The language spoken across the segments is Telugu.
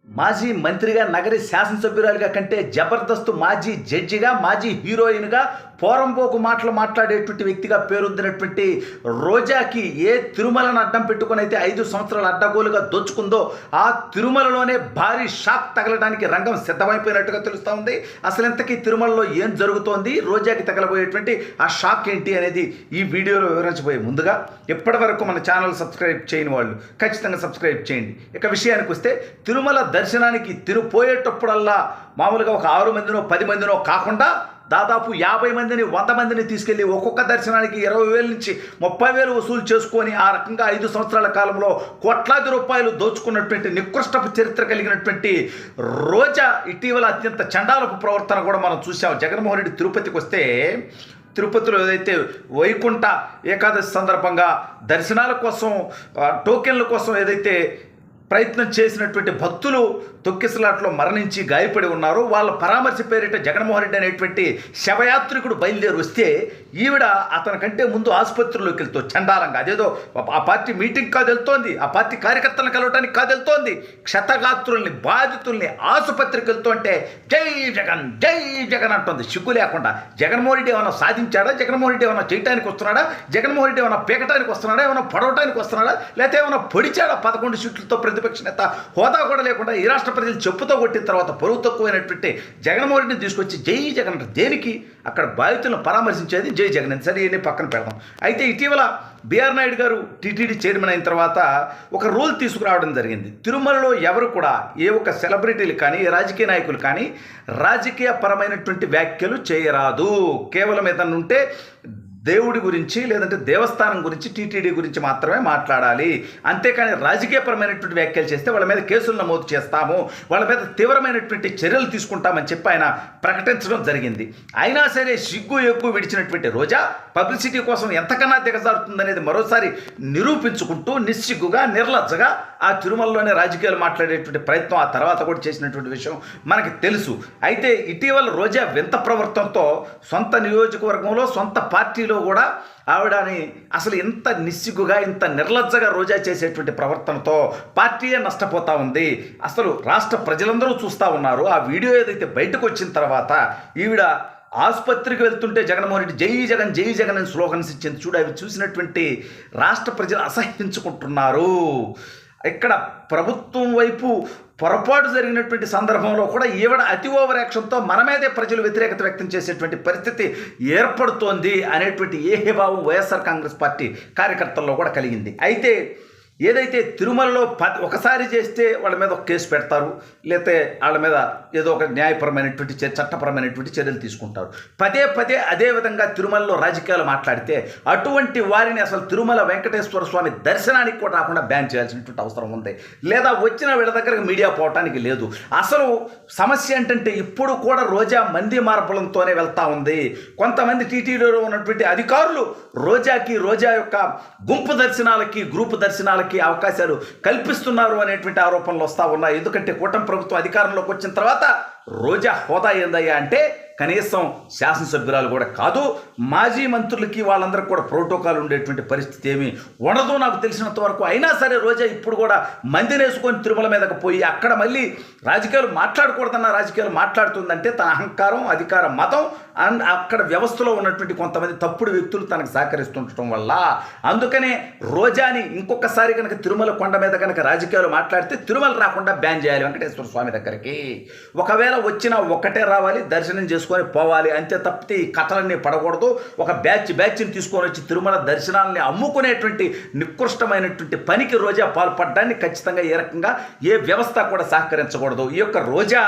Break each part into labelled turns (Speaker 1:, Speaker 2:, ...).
Speaker 1: మాజీ మంత్రిగా, నగరి శాసనసభ్యురాలుగా కంటే జబర్దస్త్ మాజీ జడ్జిగా, మాజీ హీరోయిన్గా పోరంబోకు మాటలు మాట్లాడేటువంటి వ్యక్తిగా పేరొందినటువంటి రోజాకి ఏ తిరుమలను అడ్డం పెట్టుకుని అయితే 5 సంవత్సరాల అడ్డగోలుగా దోచుకుందో ఆ తిరుమలలోనే భారీ షాక్ తగలడానికి రంగం సిద్ధమైపోయినట్టుగా తెలుస్తూ ఉంది. అసలు ఇంతకీ తిరుమలలో ఏం జరుగుతోంది, రోజాకి తగలబోయేటువంటి ఆ షాక్ ఏంటి అనేది ఈ వీడియోలో వివరించబోయే ముందుగా ఇప్పటి వరకు మన ఛానల్ సబ్స్క్రైబ్ చేయని వాళ్ళు ఖచ్చితంగా సబ్స్క్రైబ్ చేయండి. ఇక విషయానికి వస్తే, తిరుమల దర్శనానికి పోయేటప్పుడల్లా మామూలుగా ఒక 6 మందినో 10 మందినో కాకుండా దాదాపు 50 మందిని 100 మందిని తీసుకెళ్లి ఒక్కొక్క దర్శనానికి 20,000 నుంచి 30,000 వసూలు చేసుకొని ఆ రకంగా 5 సంవత్సరాల కాలంలో కోట్లాది రూపాయలు దోచుకున్నటువంటి నికృష్టపు చరిత్ర కలిగినటువంటి రోజా ఇటీవల అత్యంత చండాలపు ప్రవర్తన కూడా మనం చూసాం. జగన్మోహన్ రెడ్డి తిరుపతికి వస్తే, తిరుపతిలో ఏదైతే వైకుంఠ ఏకాదశి సందర్భంగా దర్శనాల కోసం, టోకెన్ల కోసం ఏదైతే ప్రయత్నం చేసినటువంటి భక్తులు తొక్కిసలాట్లో మరణించి గాయపడి ఉన్నారు. వాళ్ళ పరామర్శ పేరిట జగన్మోహన్ రెడ్డి అనేటువంటి శవయాత్రికుడు బయలుదేరి వస్తే ఈవిడ అతని కంటే ముందు ఆసుపత్రిలోకి వెళ్తూ చండాలంగా, అదేదో ఆ పార్టీ మీటింగ్ కాదు వెళ్తోంది, ఆ పార్టీ కార్యకర్తలను కలవటానికి కాదు వెళ్తోంది, క్షతగాత్రుల్ని బాధితుల్ని ఆసుపత్రికి వెళ్తుంటే జై జగన్ జై జగన్ అంటుంది సిగ్గు లేకుండా. జగన్మోహన్ రెడ్డి ఏమైనా సాధించాడా, జగన్మోహన్ రెడ్డి ఏమైనా చేయటానికి వస్తున్నాడా, జగన్మోహన్ రెడ్డి ఏమైనా పీకటానికి వస్తున్నాడా, ఏమైనా పడవటానికి వస్తున్నాడా, లేకపోతే ఏమైనా పొడిచాడా? 11 సీట్లతో ప్రతిపక్ష నేత హోదా కూడా లేకుండా ఈ రాష్ట్ర ప్రజలు చెప్పుతో కొట్టిన తర్వాత పరువు తక్కువైనటువంటి జగన్మోహన్ రెడ్డిని తీసుకొచ్చి జై జగన్ అంటే దేనికి? అక్కడ బాధితులను పరామర్శించేది జై జగన్ అని. సరే, ఇవన్నీ పక్కన పెడదాం. అయితే ఇటీవల బిఆర్ నాయుడు గారు టీటీడీ చైర్మన్ అయిన తర్వాత ఒక రూల్ తీసుకురావడం జరిగింది. తిరుమలలో ఎవరు కూడా ఏ ఒక్క సెలబ్రిటీలు కానీ, ఏ రాజకీయ నాయకులు కానీ రాజకీయ పరమైనటువంటి వ్యాఖ్యలు చేయరాదు. కేవలం ఏదన్నా ఉంటే దేవుడి గురించి లేదంటే దేవస్థానం గురించి, టీటీడీ గురించి మాత్రమే మాట్లాడాలి. అంతేకాని రాజకీయపరమైనటువంటి వ్యాఖ్యలు చేస్తే వాళ్ళ మీద కేసులు నమోదు చేస్తాము, వాళ్ళ మీద తీవ్రమైనటువంటి చర్యలు తీసుకుంటామని చెప్పి ఆయన ప్రకటించడం జరిగింది. అయినా సరే సిగ్గు ఎగ్గు విడిచినటువంటి రోజా పబ్లిసిటీ కోసం ఎంతకన్నా దిగజారుతుందనేది మరోసారి నిరూపించుకుంటూ నిస్సిగ్గుగా, నిర్లజ్జగా ఆ తిరుమలలోనే రాజకీయాలు మాట్లాడేటువంటి ప్రయత్నం ఆ తర్వాత కూడా చేసినటువంటి విషయం మనకి తెలుసు. అయితే ఇటీవల రోజా వింత ప్రవర్తనతో సొంత నియోజకవర్గంలో, సొంత పార్టీలో కూడా ఆవిడని అసలు ఇంత నిస్సిగ్గుగా, ఇంత నిర్లజ్జగా రోజా చేసేటువంటి ప్రవర్తనతో పార్టీయే నష్టపోతూ ఉంది. అసలు రాష్ట్ర ప్రజలందరూ చూస్తూ ఉన్నారు. ఆ వీడియో ఏదైతే బయటకు వచ్చిన తర్వాత ఈవిడ ఆసుపత్రికి వెళ్తుంటే జగన్మోహన్ రెడ్డి జై జగన్ జై జగన్ అని స్లోగన్స్ ఇచ్చింది చూడు, అవి చూసినటువంటి రాష్ట్ర ప్రజలు అసహ్యించుకుంటున్నారు. ఇక్కడ ప్రభుత్వం వైపు పొరపాటు జరిగినటువంటి సందర్భంలో కూడా ఈవిడ అతి ఓవర్ యాక్షన్తో మన మీదే ప్రజలు వ్యతిరేకత వ్యక్తం చేసేటువంటి పరిస్థితి ఏర్పడుతోంది అనేటువంటి ఏహేభావం వైఎస్ఆర్ కాంగ్రెస్ పార్టీ కార్యకర్తల్లో కూడా కలిగింది. అయితే ఏదైతే తిరుమలలో ఒకసారి చేస్తే వాళ్ళ మీద ఒక కేసు పెడతారు, లేకపోతే వాళ్ళ మీద ఏదో ఒక న్యాయపరమైనటువంటి చట్టపరమైనటువంటి చర్యలు తీసుకుంటారు. పదే పదే అదే విధంగా తిరుమలలో రాజకీయాలు మాట్లాడితే అటువంటి వారిని అసలు తిరుమల వెంకటేశ్వర స్వామి దర్శనానికి కూడా రాకుండా బ్యాన్ చేయాల్సినటువంటి అవసరం ఉంది. లేదా వచ్చిన వీళ్ళ దగ్గరకు మీడియా పోవటానికి లేదు. అసలు సమస్య ఏంటంటే ఇప్పుడు కూడా రోజా మంది మార్పులంతోనే వెళ్తూ ఉంది. కొంతమంది టీటీడీలో ఉన్నటువంటి అధికారులు రోజాకి, రోజా యొక్క గుంపు దర్శనాలకి, గ్రూపు దర్శనాలకి అవకాశాలు కల్పిస్తున్నారు అనేటువంటి ఆరోపణలు వస్తూ ఉన్నాయి. ఎందుకంటే కూటమి ప్రభుత్వం అధికారంలోకి వచ్చిన తర్వాత రోజా హోదా ఏందయ్యా అంటే కనీసం శాసనసభ్యురాలు కూడా కాదు, మాజీ మంత్రులకి వాళ్ళందరికీ కూడా ప్రోటోకాల్ ఉండేటువంటి పరిస్థితి ఏమీ ఉండదు నాకు తెలిసినంత వరకు. అయినా సరే రోజా ఇప్పుడు కూడా మందిని వేసుకొని తిరుమల మీదకు పోయి అక్కడ మళ్ళీ రాజకీయాలు మాట్లాడకూడదన్న రాజకీయాలు మాట్లాడుతుందంటే తన అహంకారం, అధికార మతం అండ్ అక్కడ వ్యవస్థలో ఉన్నటువంటి కొంతమంది తప్పుడు వ్యక్తులు తనకు సహకరిస్తుండటం వల్ల. అందుకనే రోజాని ఇంకొకసారి కనుక తిరుమల కొండ మీద కనుక రాజకీయాలు మాట్లాడితే తిరుమల రాకుండా బ్యాన్ చేయాలి వెంకటేశ్వర స్వామి దగ్గరికి. ఒకవేళ వచ్చినా ఒక్కటే రావాలి, దర్శనం చేసుకొని పోవాలి, అంతే తప్పితే ఈ కథలన్నీ పడకూడదు. ఒక బ్యాచ్ని తీసుకొని వచ్చి తిరుమల దర్శనాలని అమ్ముకునేటువంటి నికృష్టమైనటువంటి పనికి రోజా పాల్పడడాన్ని ఖచ్చితంగా ఏ రకంగా ఏ వ్యవస్థ కూడా సహకరించకూడదు. ఈ యొక్క రోజా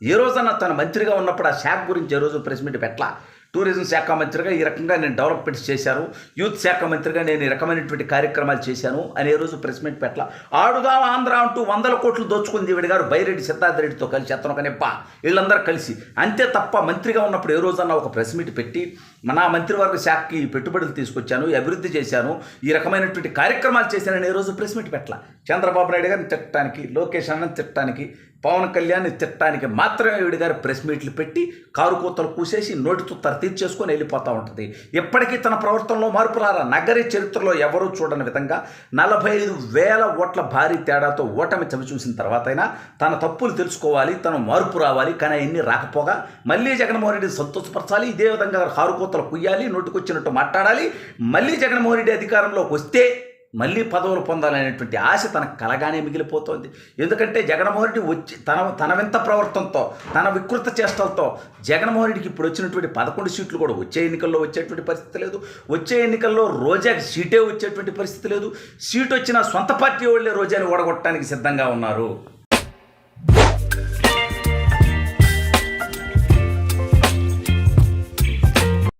Speaker 1: ఏ రోజన్నా తన మంత్రిగా ఉన్నప్పుడు ఆ శాఖ గురించి ఏ రోజు ప్రెస్ మీట్ పెట్టలా. టూరిజం శాఖ మంత్రిగా ఈ రకంగా నేను డెవలప్మెంట్స్ చేశాను, యూత్ శాఖ మంత్రిగా నేను ఈ రకమైనటువంటి కార్యక్రమాలు చేశాను అని ఏ రోజు ప్రెస్ మీట్ పెట్టలా. ఆడుదాం ఆంధ్ర అంటూ 100 కోట్లు దోచుకుంది ఈవిడ గారు బైరెడ్డి సిద్ధార్థ రెడ్డితో కలిసి, అతను ఒక నెప్ప, వీళ్ళందరూ కలిసి. అంతే తప్ప మంత్రిగా ఉన్నప్పుడు ఏ రోజన్నా ఒక ప్రెస్ మీట్ పెట్టి నా మంత్రివర్గ శాఖకి పెట్టుబడులు తీసుకొచ్చాను, అభివృద్ధి చేశాను, ఈ రకమైనటువంటి కార్యక్రమాలు చేశానని ఏ రోజు ప్రెస్ మీట్ పెట్టలా. చంద్రబాబు నాయుడు గారిని తిట్టడానికి, లోకేష్ అన్నని తిట్టడానికి, పవన్ కళ్యాణ్ తిట్టడానికి మాత్రమే ఈవిడ గారు ప్రెస్ మీట్లు పెట్టి కారు కూతలు కూసేసి నోటి తుత్తర తీర్చేసుకొని వెళ్ళిపోతూ ఉంటుంది. ఎప్పటికీ తన ప్రవర్తనలో మార్పు రారా. నగరి చరిత్రలో ఎవరూ చూడని విధంగా 45,000 ఓట్ల భారీ తేడాతో ఓటమి చవి చూసిన తర్వాత అయినా తన తప్పులు తెలుసుకోవాలి, తను మార్పు రావాలి. కానీ అవన్నీ రాకపోగా మళ్ళీ జగన్మోహన్ రెడ్డి సంతోషపరచాలి, ఇదే విధంగా కారు కూతలు కుయ్యాలి, నోటుకొచ్చినట్టు మాట్లాడాలి. మళ్ళీ జగన్మోహన్ రెడ్డి అధికారంలోకి వస్తే మళ్ళీ పదవులు పొందాలనేటువంటి ఆశ తనకు కలగానే మిగిలిపోతుంది. ఎందుకంటే జగన్మోహన్ రెడ్డి వచ్చి తన వింత ప్రవర్తనతో, తన వికృత చేష్టలతో జగన్మోహన్ రెడ్డికి ఇప్పుడు వచ్చినటువంటి 11 సీట్లు కూడా వచ్చే ఎన్నికల్లో వచ్చేటువంటి పరిస్థితి లేదు. వచ్చే ఎన్నికల్లో రోజాకి సీటే వచ్చేటువంటి పరిస్థితి లేదు. సీటు వచ్చినా సొంత పార్టీ వాళ్ళే రోజాని ఓడగొట్టడానికి సిద్ధంగా ఉన్నారు.